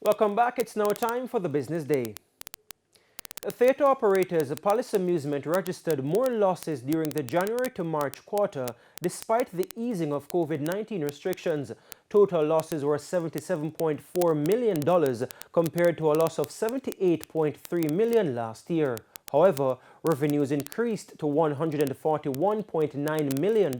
Welcome back. It's now time for the business day. Theatre operators Palace Amusement registered more losses during the January to March quarter despite the easing of COVID-19 restrictions. Total losses were $77.4 million compared to a loss of $78.3 million last year. However, revenues increased to $141.9 million,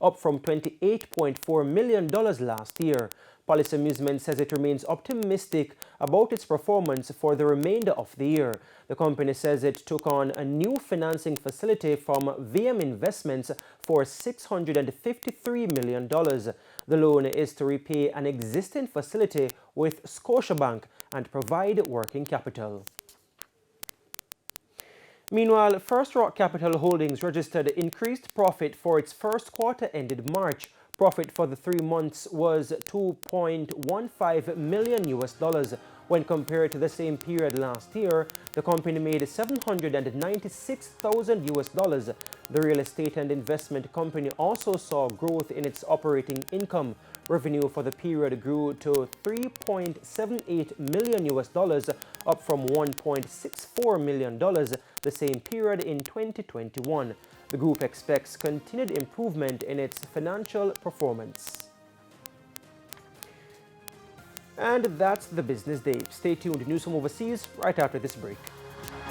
up from $28.4 million last year. Palace Amusement says it remains optimistic about its performance for the remainder of the year. The company says it took on a new financing facility from VM Investments for $653 million. The loan is to repay an existing facility with Scotiabank and provide working capital. Meanwhile, First Rock Capital Holdings registered increased profit for its first quarter ended March. Profit for the 3 months was $2.15 million when compared to the same period last year. The company made $796,000. The real estate and investment company also saw growth in its operating income. Revenue for the period grew to $3.78 million, up from $1.64 million the same period in 2021. The group expects continued improvement in its financial performance. And that's the business day. Stay tuned to News from Overseas right after this break.